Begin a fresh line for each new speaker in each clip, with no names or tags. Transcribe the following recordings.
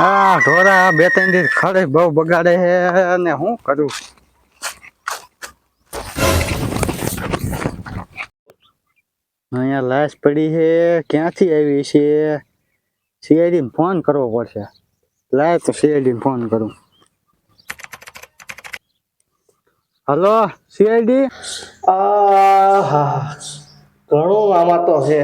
આ ઢોરા બે ત્રણ દિવસ ખડે બહુ બગાડે છે ને હું કરું. અહીંયા લાશ પડી છે, ક્યાંથી આવી છે? સીઆઈડી ને ફોન કરવો પડશે. લાય તો સીઆઈડી ને ફોન કરું. Hello CID.
ઘણું આમાં તો છે.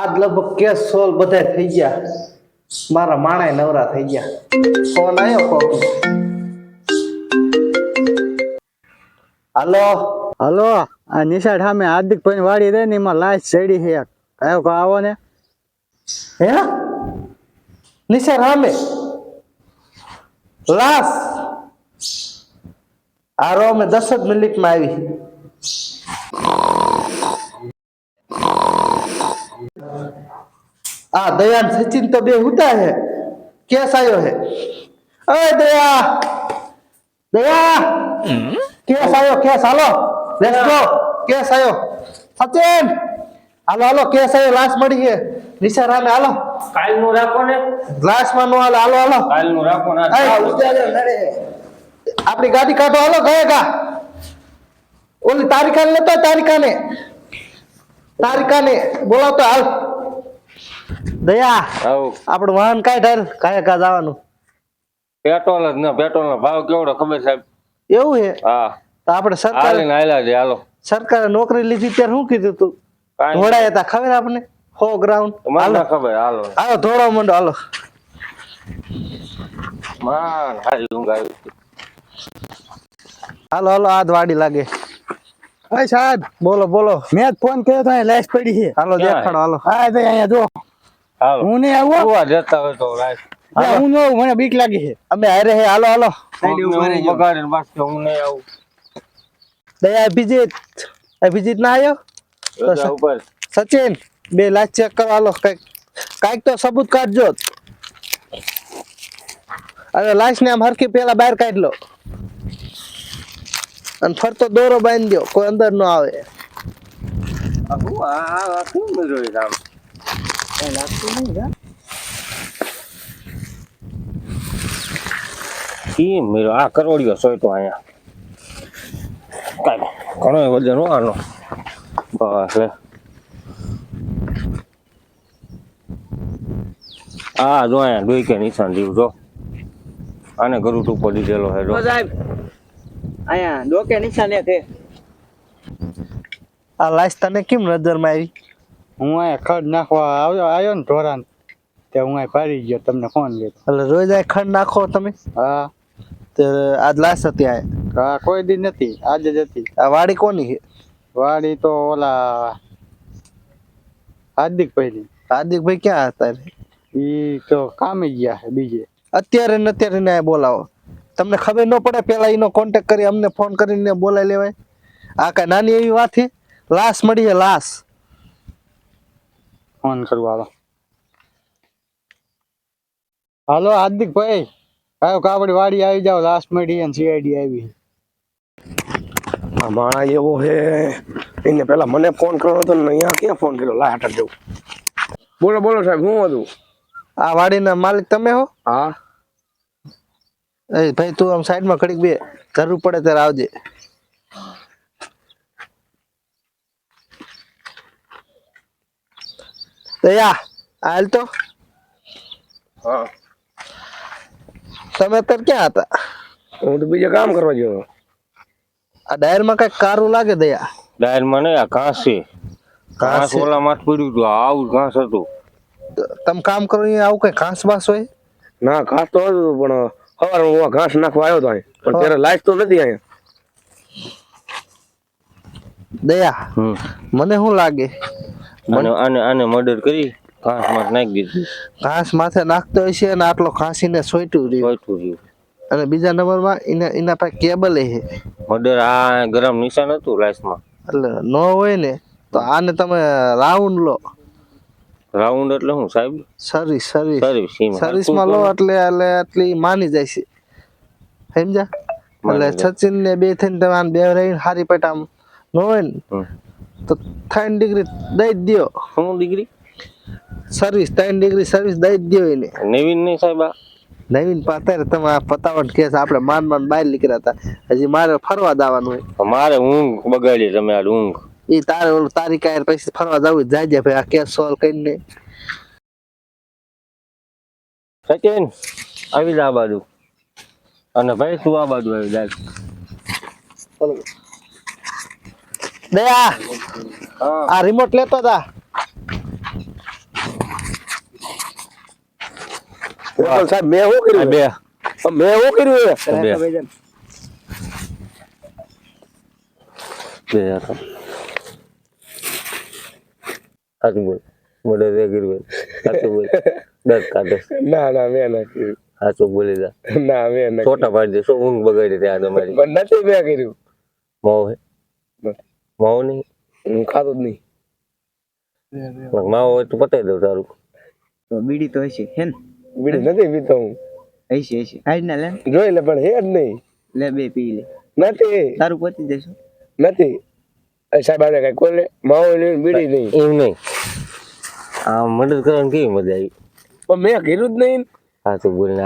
આજ લગભગ કેસ સોલ્વ બધા થઈ ગયા. મારા માણાય નવરા થઈ ગયા. ફોન આવ્યો કોક. હાલો
હલો, આ નિશાળ સામે હાર્દિકભાઈ વાડી રહે ને એમાં લાશ ચડી છે. કયો કો આવો ને.
હે નિશા રામે લાશ આરો અમે 10 જ મિનિટમાં આવી. આ દયાન સચિન તો બે હુતા હે. કેસ આવ્યો હે. અરે દયા દયા કેસ આવ્યો. Case hello let's go. Case આવ્યો સચિન. હાલો હાલો કેસ આવ્યો. લાશ મળી છે નિશા રામે. હાલો
કાલ નું રાખો ને.
લાશ માં નો હાલો. હાલો હાલો
કાલ નું રાખો ને.
આપણી ગાડી કાઢો. હાલો ગયેગા ઓલી તારીખાને લેતો. તારીખાને બોલાવતો હાલ. દયા આપણું વાહન કાઢ. હાલ કાયકા જવાનું.
પેટ્રોલ જ ને પેટ્રોલ નો ભાવ કેવડો ખબર સાહેબ?
એવું છે?
હા
તો આપણે
હાલો
સરકારે નોકરી લીધી ત્યારે શું કીધું તું? ધોળાયા હતા ખબર આપને 100 ગ્રાઉન્ડ.
મને ખબર. હાલો
હાલો ધોળો મંડો. હાલો
માન હારી ઊંઘ આવી.
હાલો હાલો આજ વાડી લાગે.
હા સાહેબ
બોલો બોલો.
મેં જ ફોન કર્યો તો લાશ પડી છે.
હાલો દેખાડો. હાલો
હા ભાઈ અહીંયા જો.
હાલો
હું નહીં આવું.
ઉવા જતા હોય તો રાખ.
હું ન આવું, મને બીક લાગી છે.
અમે હારે હે. હાલો હાલો
બગાડીને પાછો હું નહીં આવું.
દયા અભિજીત ના આવ્યો
બધા ઉપર
સચિન બે લાશ ચેક કરો. હાલો કાંઈક તો સબૂત કાઢજો. અરે લાશ ને આમ હરખી પેલા બહાર કાઢ લો અને ફરતો દોરો બાંધી દો, કોઈ અંદર ન આવે.
હું આ શું મેળવી રામ
કઈ લાગતું નહીં કા.
કી મેળો આ કરોડિયો સોય તો અહીંયા કાંઈ ઘણો વજન હો આનો. બસ લે આ જો અહીંયા ડોઈ કે નિશાન દીવ જો. આને ગરુટ ઉપર દીધેલો હે જો
સાહેબ અહીંયા ડોકે નિશાન એક છે.
આ લાશ તને કેમ નજરમાં આવી?
હું અહીંયા ખડ નાખવા આવ્યો ને ઢોરાને તે હું અહીં પાડી ગયો, તમને ફોન કર્યો.
એટલે રોજ આ ખંડ નાખો તમે?
હા
તો આજ લાશ હતી આ?
હા કોઈ દી નથી, આજે જ હતી.
આ વાડી કોની છે?
વાડી તો ઓલા હાર્દિકભાઈની.
હાર્દિકભાઈ ક્યાં હતા?
ઈ તો કામે ગયા છે બીજે.
અત્યારે ને અત્યારે ને બોલાવો. તમને ખબર ન પડે પેલા એનો કોન્ટેક્ટ કરી અમને ફોન કરીને બોલાવી લેવાય? આ કઈ નાની એવી વાત છે? લાશ મળી છે. લાશ
ફોન કરવા હાલો. હાલો હાર્દિકભાઈ, કયો કાપડી વાડી આવી જાવ. લાસ્ટ મળી અને સીઆઈડી આવી.
આ માણા એવો હે, એને પેલા મને ફોન કર્યો હતો ને અહીંયા ક્યાં ફોન કર્યો? લા હટા જવું. બોલો બોલો સાહેબ, શું હતું?
આ વાડીના માલિક તમે હો?
હા
એ ભાઈ તું આમ સાઈડમાં ઘડીક બે, જરૂર પડે ત્યારે આવજે. દયા હાલ તો.
હા
તમે અત્યારે ક્યાં હતા?
હું તો બીજે કામ કરવા ગયો.
આ ડાયરમાં કઈક કારું લાગે. દયા
ડાયરમાં નહીં, આ ઘાસ છે. ઘાસ ઓલા માં પડ્યું હતું. આવું ઘાસ હતું.
તમે કામ કરો અહીંયા આવું કઈ ઘાસ બાસ હોય?
ના ઘાસ તો હતું પણ સવારે હું ઘાસ નાખવા આવ્યો હતો અહીં, પણ ત્યારે લાઈટ તો નથી અહીંયા.
દયા મને શું લાગે
આને મર્ડર કરી ઘાસ માં નાખી દીધું.
ઘાસ માથે નાખતો હોય છે અને આટલો ઘાસીને સોઈટું રહ્યું. અને બીજા નંબરમાં એના પાસે કેબલ છે.
મર્ડર આ ગરમ નિશાન હતું લાઈસમાં.
એટલે ન હોય ને તો આને તમે રાઉન્ડ લો.
રાઉન્ડ એટલે શું સાહેબ?
સર્વિસમાં લો એટલે એટલી માની જાય છે. સમજા? એટલે સચિન ને બે થઈને તમે આને બે રહીને હારી પેટામ ન હોય ને તો 3 ડિગ્રી દઈ દો.
શું ડિગ્રી?
સર્વિસ 3 ડિગ્રી સર્વિસ દઈ જ દ્યો એને.
નવીન નહીં સાહેબ આ?
નવીન પાતારે તમે આ પતાવટ કેસ આપણે માન બહાર નીકળ્યા હતા. હજી મારે ફરવા જવાનું હોય.
મારે ઊંઘ બગાડી તમે આ ઊંઘ.
એ તારે ઓલું તારી કાંઈ પછી ફરવા જવું જાજે ભાઈ આ કેસ સોલ્વ કરીને.
સચિન આવી જા આ બાજુ. અને ભાઈ તું આ બાજુ આવી જાય.
દયા
હા
આ રિમોટ લેતો તા.
પણ સાહેબ મેં શું કર્યું
બે
મેં શું કર્યું
બે સાચું બોલ મોઢે રે ગીરવે સાચું બોલ દસ કાઢે
ના ના મેં ના કર્યું
સાચું બોલી જા
ના મેં ના
છોટા પાડી દે શું ઊંઘ બગાડી ત્યાં તમારી
પણ નથી મેં કર્યું
માવો હે માવો નહીં
હું ખાતો જ નહીં
માવો હોય તો પતાવી દઉં તારું
તો બીડી તો હશે હે ને
બીડી નથી પીતો હું
હશે આજ ના લે ને.
જોઈ લે પણ હે જ નહીં
લે બે પી લે
નથી
તારું પતી જશું
નથી સાહેબ આજે કઈ કોલે માવો લઈને બીડી નહીં
એમ નહીં આ મદદ કરવાની કેવી મજા આવી
પણ મેં કર્યું જ નહીં
સાચું બોલીને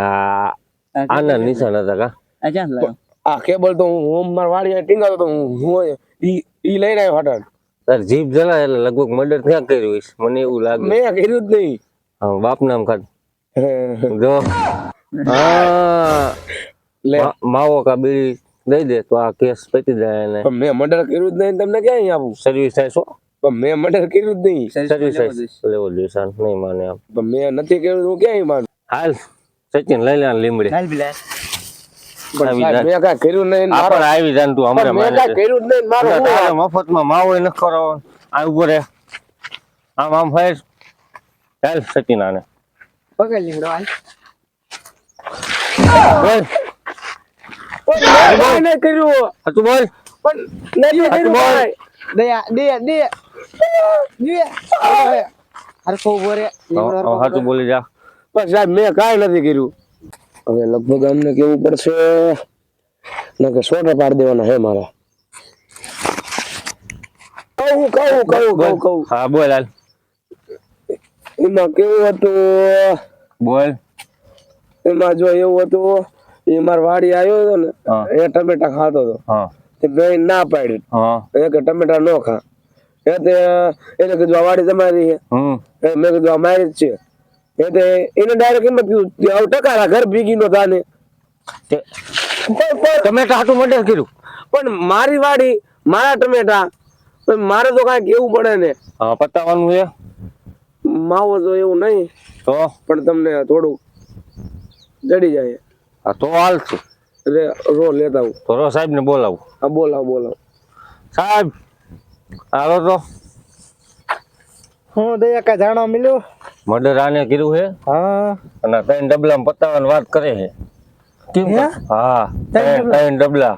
આના નિશાન હતા કા
આ ચાલ લાવ
આ કેબલ તો હું મારા વાડી ટીંગાતો તો હું ઈ લઈને આવ્યો હટાણ
તાર જીભ જલા એટલે લગભગ મર્ડર ક્યાં કર્યું હશે મને એવું લાગે
મેં કર્યું જ નહીં
હા બાપ નામ ખાધ જો હા
લે
માવો કા બીડી દઈ દે તો આ કેસ પતી જાય અને
પણ મેં મર્ડર કર્યું જ નહીં તમને ક્યાં આપું
સર્વિસ થાય શું
પણ મેં મર્ડર કર્યું જ નહીં
સર્વિસ લેવો નિશાન નહીં માને આમ
પણ મેં નથી કર્યું હું ક્યાંય માનું
હાલ સચિન લઈ લે આ લીમડી
હાલ બી લે
પણ
આવી
સાહેબ,
જાય.
મેં કાંઈ કર્યું નહીં
આ પણ આવી જાય ને તું
પણ
હમણાં
મેં
માને
કાંઈ કર્યું જ નહીં મારું શું
તારે
વાત?
મફતમાં માવો ન ખવડાવો આ ઉભો રે આમ આમ ફેર ચાલ સચિન આને
પકડ લીમડો હાલ
બોલ
પણ મેં કાંઈ નહીં કર્યું
હતું બોલ
પણ નથી કર્યું
બોલ.
કાંઈ.
દયા દે દે દે અરે કો બોરે લીમડો
હતું બોલી જા
પણ સાહેબ મેં કાંઈ નથી કર્યું હવે લગભગ અમને કેવું પડશે કે સોટા પાડી દેવાના હે મારા કહું
હા બોલ હાલ
એમાં કેવું હતું
બોલ
એમાં જો એવું હતું એ મારા વાડી આવ્યો હતો ને
હા.
એ ટમેટા ખાતો હતો
હા
તે મેં ના પાડી
હા
એ કે ટમેટા ન ખા એને કીધું આ વાડી તમારી છે મેં કીધું આ મારી જ છે એને ડાયરેક્ટ એમ જ કીધું આવું ટકારા ઘર ભીગી નો થાને
ટમેટા હાટું મર્ડર કર્યું
પણ મારી વાડી મારા ટમેટા પણ મારે તો કાંઈ કેવું પડે ને
હા પતાવાનું છે
માવો તો એવું નહીં
તો
પણ તમને થોડું જડી જાય
હા તો હાલ છે
એટલે રો લેતા આવું
તો રો સાહેબ ને બોલાવું
હા બોલાવ
સાહેબ હાલો તો
હું દયા કાંઈ જાણવા મળ્યું.
મર્ડર આને કર્યું છે
હા
અને ત્રણ ડબલામાં પતાવવાની વાત કરે છે કેમ
હે?
હા
ત્રણ
ત્રણ ડબલા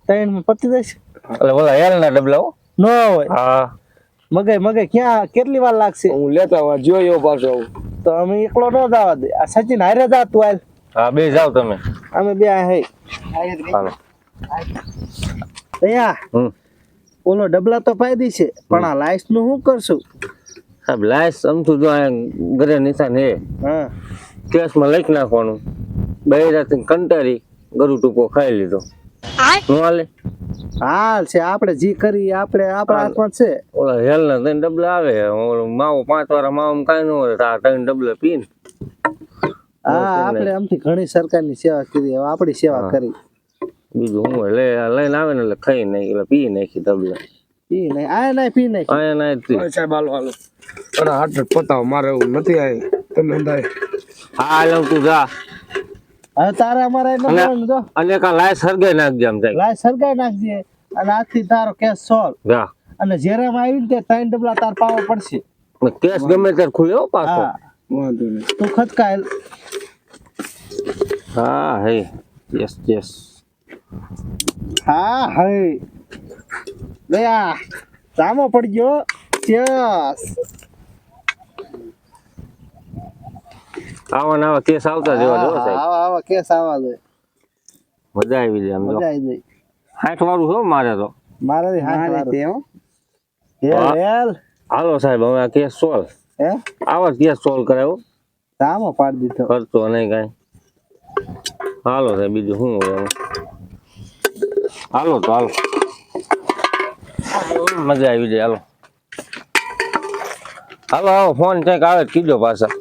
3 માં પતી જશે.
એટલે બોલા હેલ ના ડબલા હો
ન હોય
હા
મગે ક્યાં કેટલી વાર લાગશે?
હું લેતા આવું જોયો પાછો આવું
તો અમે એકલો ન જવા દે. આ સચિન હારે જા તું હાલ.
હા બે જાઓ તમે
અમે બે હે
હાલો
દયા ઓલો ડબલા તો પાડી છે પણ આ લાઈસ નું શું કરશું?
સાહેબ લાઈસ અમથું જો અહીંયા ઘરે નિશાન હે
હા
કેસમાં લખી નાખવાનું બૈરાથી કંટારી ગરુ ટૂંકો ખાઈ લીધો હું હાલે
હાલ છે આપણે જી કરી આપણે આપણા હાથમાં છે.
ઓલા હેલ ના ત્રણ ડબલા આવે ઓલો માવો 5 વાળા માવો કાંઈ ન હોય તો આ ત્રણ ડબલા પીને
હા આપણે આમથી ઘણી સરકારની સેવા કરી હવે આપણી સેવા કરી.
બીજું હું હોય લઈને આવે ને એટલે ખાઈ નાખી એટલે પી નાખી ડબલા
પી નહીં આ નહીં પી નહીં.
અહીંયા ના જ પી.
સાહેબ હાલો અને હાથ પતાવો મારે એવું નથી આવી તમે અંદાય
હા હાલ તું જા
હવે તારે અમારે એટલું કરવાનું જો
અને કા લાય સરગાઈ નાખજે આમ થાય
લાય સરગાઈ નાખજે અને આજથી તારો કેસ સોલ્વ.
જા
અને જેરામાં આવીને તે 3 ડબલા તાર પાવો પડશે.
ને કેસ ગમે ત્યારે ખુલે હો પાછો
હા
વાંધો નહીં
તું ખચકાયેલ.
હા હે યસ
હા હે દયા સામો પડી ગયો. યસ
આવા ને આવા કેસ આવતા જેવા જો સાહેબ
આવા કેસ આવા દે
મજા આવી જાય આમ જો
મજા આવી જાય.
60 વાળું છે હો મારે તો
મારે હાથ વાળું. હેલ હેલ
હાલો સાહેબ હવે આ કેસ સોલ્વ.
હે
આવા જ કેસ સોલ્વ કરાયો.
સામો પાડી દીધો.
કરતો નહીં કાંઈ. હાલો સાહેબ બીજું શું હોય હવે. હાલો તો હાલો. મજા આવી જાય હાલો. હાલો ફોન ક્યાંક આવે કીધો પાછા.